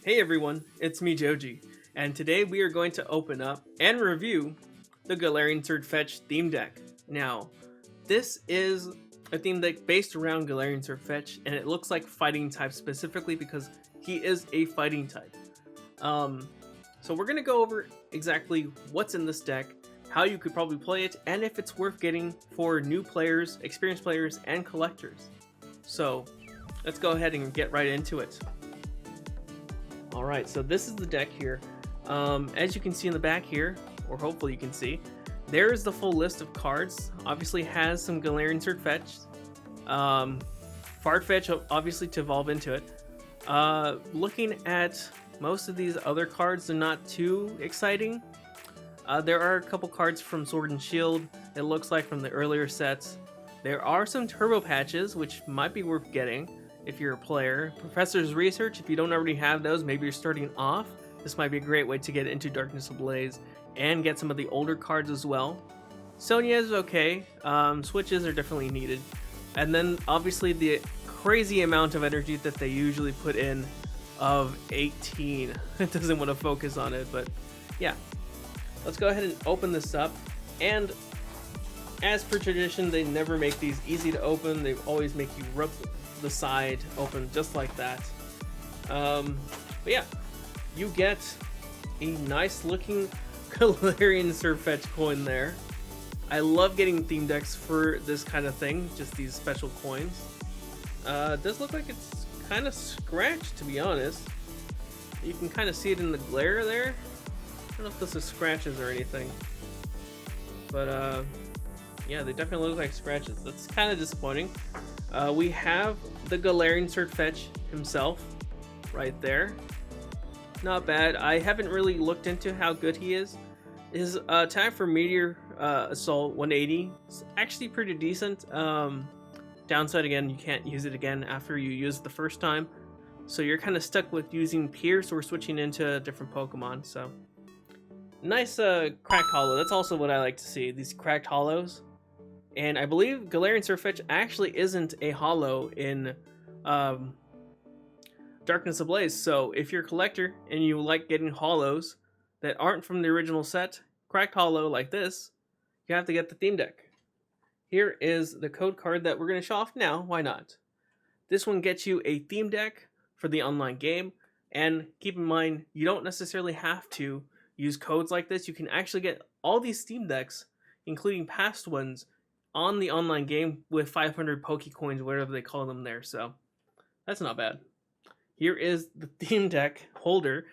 Hey everyone, it's me Joji, and today we are going to open up and review the Galarian Sirfetch'd Theme Deck. Now, this is a theme deck based around Galarian Sirfetch'd, and it looks like fighting type specifically because he is a fighting type. So we're going to go over exactly what's in this deck, how you could probably play it, and if it's worth getting for new players, experienced players, and collectors. So let's go ahead and get right into it. Alright, so this is the deck here. As you can see in the back here, or hopefully you can see, there is the full list of cards. Obviously has some Galarian Sirfetch'd, Farfetch obviously to evolve into it. Looking at most of these other cards, they're not too exciting. There are a couple cards from Sword and Shield, it looks like, from the earlier sets. There are some turbo patches, which might be worth getting if you're a player. Professor's Research, if you don't already have those, maybe you're starting off, this might be a great way to get into Darkness Ablaze and get some of the older cards as well. Sonia is okay, switches are definitely needed. And then obviously the crazy amount of energy that they usually put in of 18. It doesn't want to focus on it, but yeah. Let's go ahead and open this up, and as per tradition, they never make these easy to open. They always make you rip the side open just like that. But yeah, you get a nice looking Galarian Sirfetch'd coin there. I love getting theme decks for this kind of thing, just these special coins. It does look like it's kind of scratched, to be honest. You can kind of see it in the glare there. I don't know if this is scratches or anything, but yeah, they definitely look like scratches. That's kind of disappointing. We have the Galarian Sirfetch'd himself right there. Not bad. I haven't really looked into how good he is. His attack for Meteor Assault 180 is actually pretty decent. Downside, again, you can't use it again after you use it the first time. So you're kind of stuck with using Pierce or switching into a different Pokemon. So nice cracked hollow. That's also what I like to see, these cracked hollows. And I believe Galarian Sirfetch'd actually isn't a hollow in Darkness Ablaze. So if you're a collector and you like getting hollows that aren't from the original set, cracked hollow like this, you have to get the theme deck. Here is the code card that we're going to show off now. Why not? This one gets you a theme deck for the online game. And keep in mind, you don't necessarily have to use codes like this. You can actually get all these theme decks, including past ones, on the online game with 500 Pokecoins, whatever they call them there. So that's not bad. Here is the theme deck holder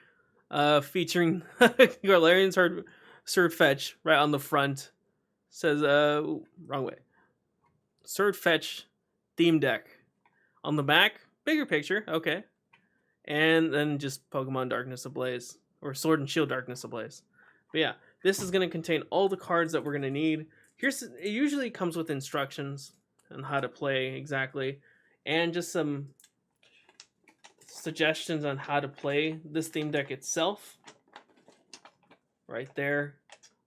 featuring Galarian Sirfetch'd right on the front. Says, wrong way. Sirfetch'd Theme Deck. On the back, bigger picture, okay. And then just Pokemon Darkness Ablaze, or Sword and Shield Darkness Ablaze. But yeah, this is going to contain all the cards that we're going to need. It usually comes with instructions on how to play exactly, and just some suggestions on how to play this theme deck itself. Right there.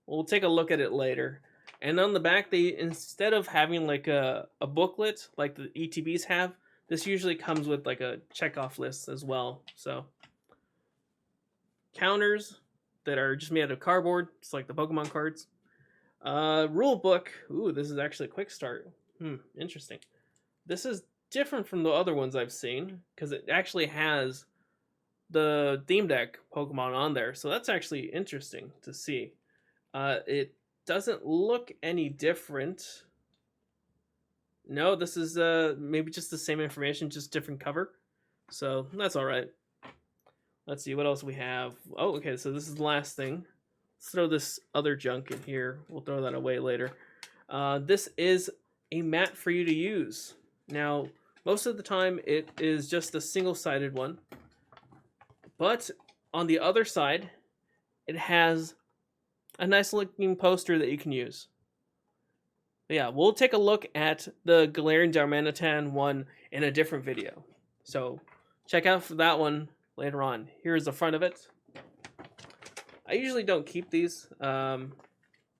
We'll take a look at it later. And on the back, they, instead of having like a booklet like the ETBs have, this usually comes with like a checkoff list as well. So counters that are just made out of cardboard, just like the Pokemon cards. Rule book. Ooh, this is actually a quick start. Interesting. This is different from the other ones I've seen because it actually has the theme deck Pokemon on there. So that's actually interesting to see. It doesn't look any different. No, this is maybe just the same information, just different cover. So that's all right. Let's see what else we have. Oh, okay, so this is the last thing. Let's throw this other junk in here. We'll throw that away later. This is a mat for you to use. Now, most of the time it is just a single-sided one. But on the other side, it has a nice looking poster that you can use. But yeah, we'll take a look at the Galarian Darmanitan one in a different video. So check out for that one later on. Here's the front of it. I usually don't keep these. Don't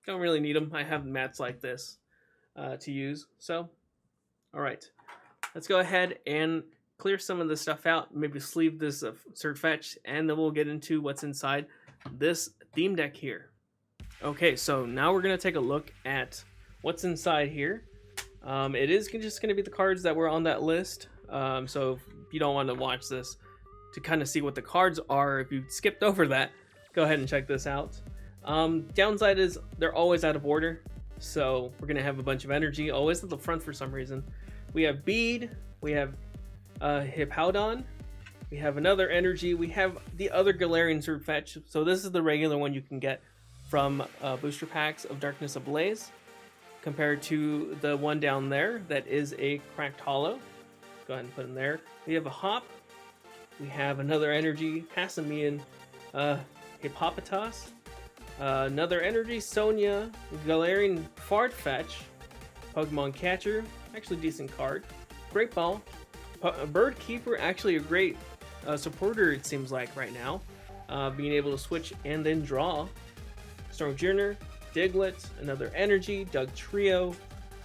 really need them. I have mats like this to use. So, all right. Let's go ahead and clear some of the stuff out, maybe sleeve this Sirfetch'd, and then we'll get into what's inside this theme deck here. Okay, so now we're going to take a look at what's inside here. It is just going to be the cards that were on that list. So if you don't want to watch this to kind of see what the cards are, if you skipped over that, go ahead and check this out. Downside is they're always out of order. So we're going to have a bunch of energy always at the front for some reason. We have Bead, we have Hippowdon, we have another energy, we have the other Galarian Sirfetch'd. So this is the regular one you can get from booster packs of Darkness Ablaze, compared to the one down there that is a cracked hollow. Go ahead and put in there. We have a Hop, we have another energy, Passimian Hippopotas, another energy, Sonia, Galarian Farfetch'd, Pokemon Catcher, actually decent card, Great Ball, Bird Keeper, actually a great supporter it seems like right now, being able to switch and then draw, Stormjourner, Diglett, another energy, Dugtrio,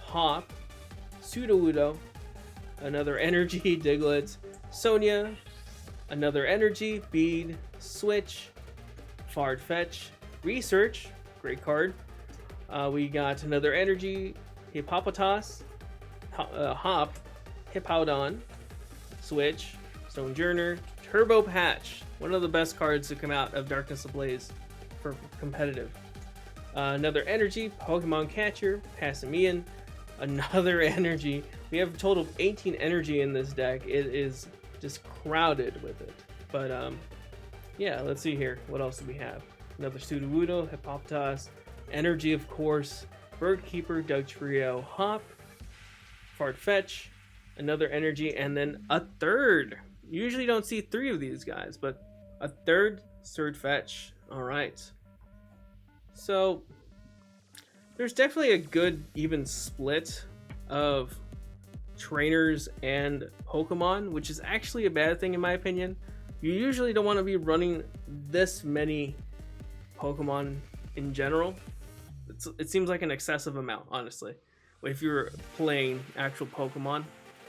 Hop, Sudowoodo, another energy, Diglett, Sonia, another energy, Bead, Switch, Farfetch'd, Research, great card. We got another energy, Hippopotas, Hop, Hippowdon, Switch, Stonejourner, Turbo Patch, one of the best cards to come out of Darkness Ablaze for competitive. Another energy, Pokemon Catcher, Passimian, another energy. We have a total of 18 energy in this deck. It is just crowded with it. But yeah, let's see here. What else do we have? Another Sudowoodo, Hippopotas, energy of course, Bird Keeper, Dugtrio, Hop, Farfetch'd, another energy, and then a third. You usually don't see 3 of these guys, but a third Sirfetch'd. All right. So there's definitely a good even split of trainers and Pokemon, which is actually a bad thing in my opinion. You usually don't want to be running this many Pokemon in general. It seems like an excessive amount, honestly. If you're playing actual Pokemon,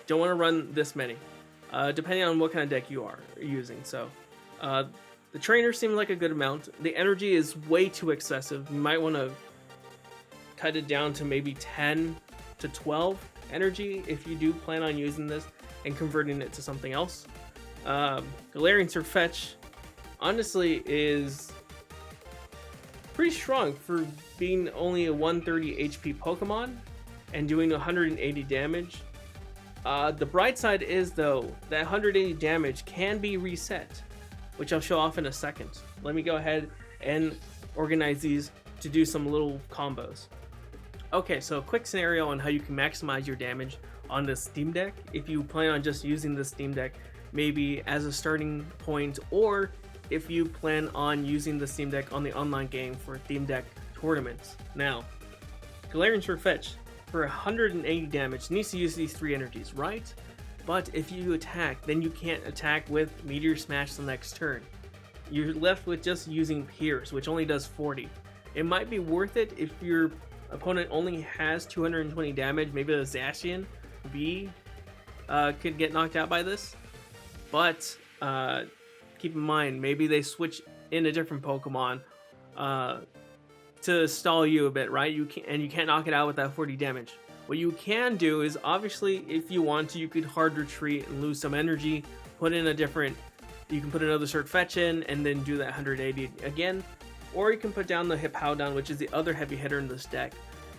don't want to run this many, depending on what kind of deck you are using. So the trainers seem like a good amount. The energy is way too excessive. You might want to cut it down to maybe 10 to 12 energy if you do plan on using this and converting it to something else. Galarian Sirfetch'd honestly is pretty strong for being only a 130 HP Pokemon and doing 180 damage. The bright side is though that 180 damage can be reset, which I'll show off in a second. Let me go ahead and organize these to do some little combos. Okay, so a quick scenario on how you can maximize your damage on this Theme Deck. If you plan on just using this Theme Deck maybe as a starting point, or if you plan on using the Theme Deck on the online game for Theme Deck tournaments. Now, Galarian Sirfetch'd for 180 damage needs to use these 3 energies, right? But if you attack, then you can't attack with Meteor Smash the next turn. You're left with just using Pierce, which only does 40. It might be worth it if your opponent only has 220 damage. Maybe the ZACIAN V could get knocked out by this. But keep in mind, maybe they switch in a different Pokemon to stall you a bit, right? You can't knock it out with that 40 damage. What you can do is, obviously, if you want to, you could hard retreat and lose some energy, put in a different, you can put another Sirfetch'd in and then do that 180 again, or you can put down the Hippowdon, which is the other heavy hitter in this deck,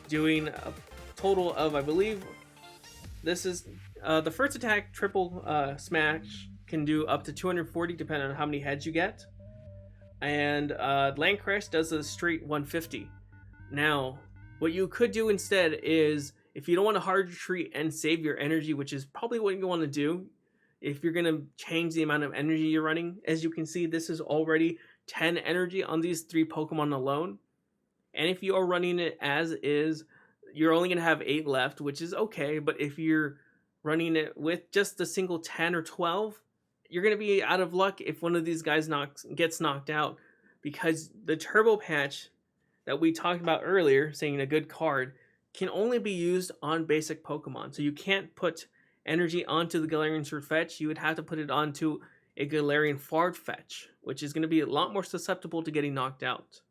doing a total of, I believe, this is the first attack triple smash can do up to 240 depending on how many heads you get, and Landcrash does a straight 150. Now, what you could do instead is, if you don't want to hard retreat and save your energy, which is probably what you want to do if you're going to change the amount of energy you're running. As you can see, this is already 10 energy on these 3 Pokemon alone. And if you are running it as is, you're only going to have 8 left, which is okay. But if you're running it with just a single 10 or 12, you're going to be out of luck if one of these guys gets knocked out, because the Turbo Patch that we talked about earlier, saying a good card, can only be used on basic Pokemon. So you can't put energy onto the Galarian Sirfetch'd, you would have to put it onto a Galarian Farfetch'd, which is going to be a lot more susceptible to getting knocked out.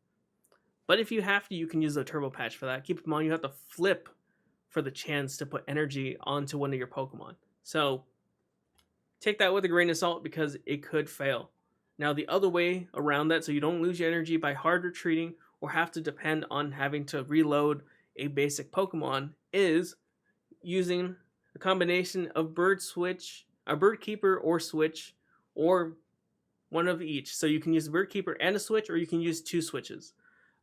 But if you have to, you can use the Turbo Patch for that. Keep in mind, you have to flip for the chance to put energy onto one of your Pokemon. So take that with a grain of salt because it could fail. Now the other way around that, so you don't lose your energy by hard retreating or have to depend on having to reload a basic Pokemon, is using a combination of Bird Keeper or Switch, or one of each. So you can use a Bird Keeper and a Switch, or you can use 2 switches.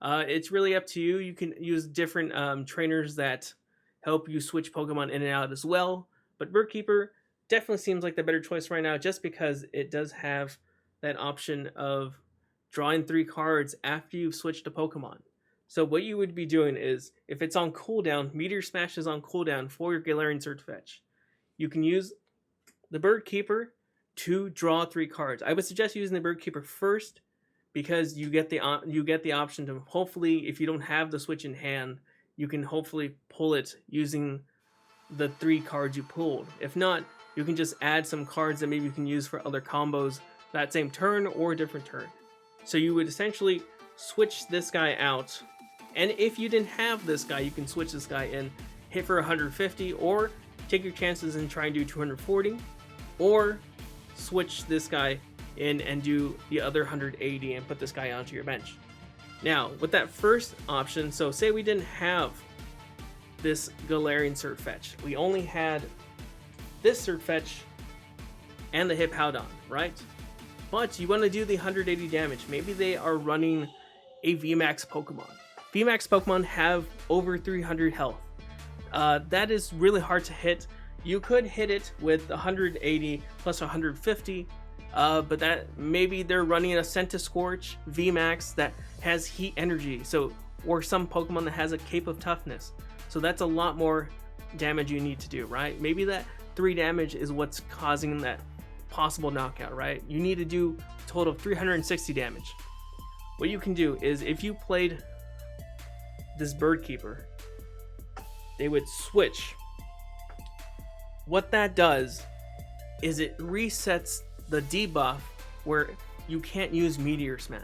It's really up to you. You can use different trainers that help you switch Pokemon in and out as well. But Bird Keeper definitely seems like the better choice right now, just because it does have that option of drawing 3 cards after you've switched a Pokemon. So what you would be doing is, if it's on cooldown, Meteor Smash is on cooldown for your Galarian Sirfetch'd, you can use the Bird Keeper to draw 3 cards. I would suggest using the Bird Keeper first, because you get the option to, hopefully, if you don't have the Switch in hand, you can hopefully pull it using the 3 cards you pulled. If not, you can just add some cards that maybe you can use for other combos that same turn or a different turn. So you would essentially switch this guy out, and if you didn't have this guy, you can switch this guy in, hit for 150, or take your chances and try and do 240, or switch this guy in and do the other 180 and put this guy onto your bench. Now, with that first option, so say we didn't have this Galarian Sirfetch'd, we only had this Sirfetch'd and the Hippowdon, right? But you want to do the 180 damage. Maybe they are running a VMAX Pokemon. VMAX Pokemon have over 300 health. That is really hard to hit. You could hit it with 180 plus 150, but that maybe they're running a Centiskorch VMAX that has heat energy, so, or some Pokemon that has a Cape of Toughness. So that's a lot more damage you need to do, right? Maybe that 3 damage is what's causing that possible knockout, right? You need to do a total of 360 damage. What you can do is, if you played this Bird Keeper, they would switch. What that does is it resets the debuff where you can't use Meteor Smash.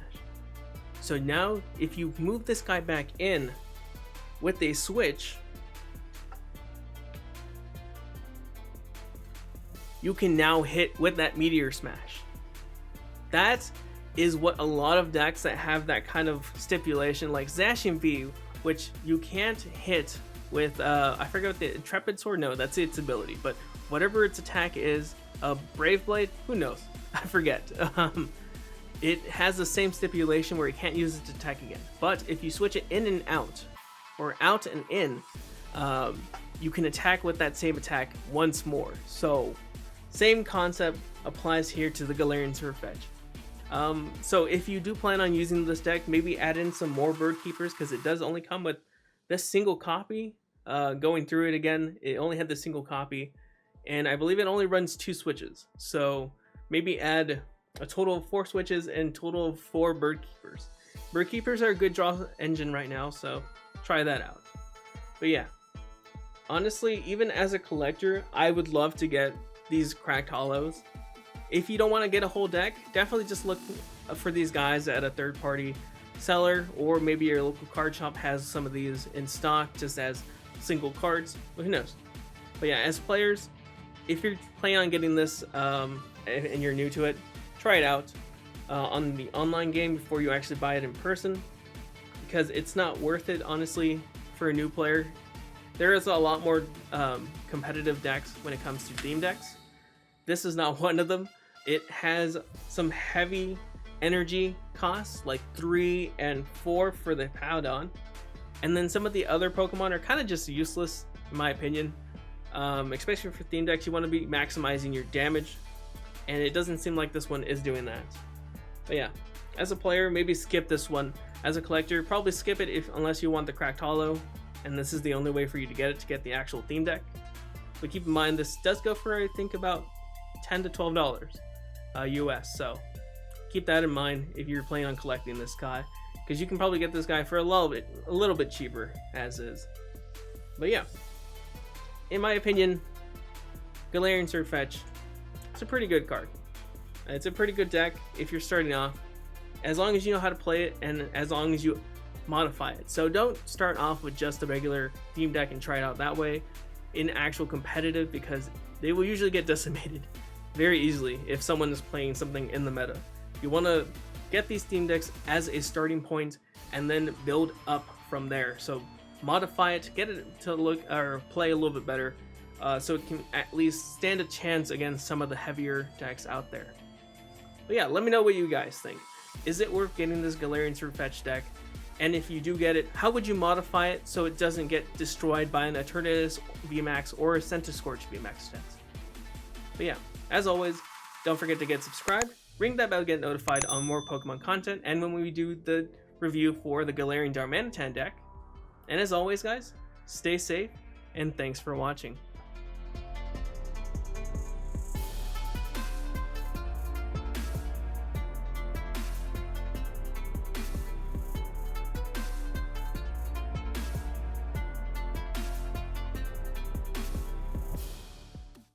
So now if you move this guy back in with a switch, you can now hit with that Meteor Smash. That is what a lot of decks that have that kind of stipulation, like ZACIAN V, which you can't hit with, I forget what the Intrepid Sword, no, that's its ability, but whatever its attack is, a Brave Blade, who knows, I forget. It has the same stipulation where you can't use it to attack again. But if you switch it in and out, or out and in, you can attack with that same attack once more. So, same concept applies here to the Galarian Sirfetch'd. So if you do plan on using this deck, maybe add in some more Bird Keepers, because it does only come with this single copy. Going through it again, it only had this single copy, and I believe it only runs 2 switches. So maybe add a total of 4 switches and total of 4 Bird Keepers. Bird Keepers are a good draw engine right now, so try that out. But yeah, honestly, even as a collector, I would love to get these cracked hollows. If you don't want to get a whole deck, definitely just look for these guys at a third-party seller, or maybe your local card shop has some of these in stock just as single cards. Well, who knows? But yeah, as players, if you're planning on getting this and you're new to it, try it out on the online game before you actually buy it in person, because it's not worth it, honestly, for a new player. There is a lot more competitive decks when it comes to theme decks. This is not one of them. It has some heavy energy costs, like 3 and 4 for the Hippowdon. And then some of the other Pokemon are kind of just useless, in my opinion. Especially for theme decks, you want to be maximizing your damage. And it doesn't seem like this one is doing that. But yeah, as a player, maybe skip this one. As a collector, probably skip it unless you want the cracked hollow. And this is the only way for you to get it, to get the actual theme deck. But keep in mind, this does go for, I think, about $10 to $12 US. So keep that in mind if you're planning on collecting this guy, because you can probably get this guy for a little bit cheaper as is. But yeah, in my opinion, Galarian Sirfetch'd, it's a pretty good card. It's a pretty good deck if you're starting off, as long as you know how to play it and as long as you modify it. So don't start off with just a regular theme deck and try it out that way in actual competitive, because they will usually get decimated very easily if someone is playing something in the meta. You want to get these theme decks as a starting point and then build up from there. So modify it, get it to look or play a little bit better, so it can at least stand a chance against some of the heavier decks out there. But yeah, let me know what you guys think. Is it worth getting this Galarian Sirfetch'd deck? And if you do get it, how would you modify it so it doesn't get destroyed by an Eternatus VMAX or a Centiskorch VMAX set? But yeah, as always, don't forget to get subscribed, ring that bell to get notified on more Pokemon content, and when we do the review for the Galarian Darmanitan deck. And as always guys, stay safe, and thanks for watching.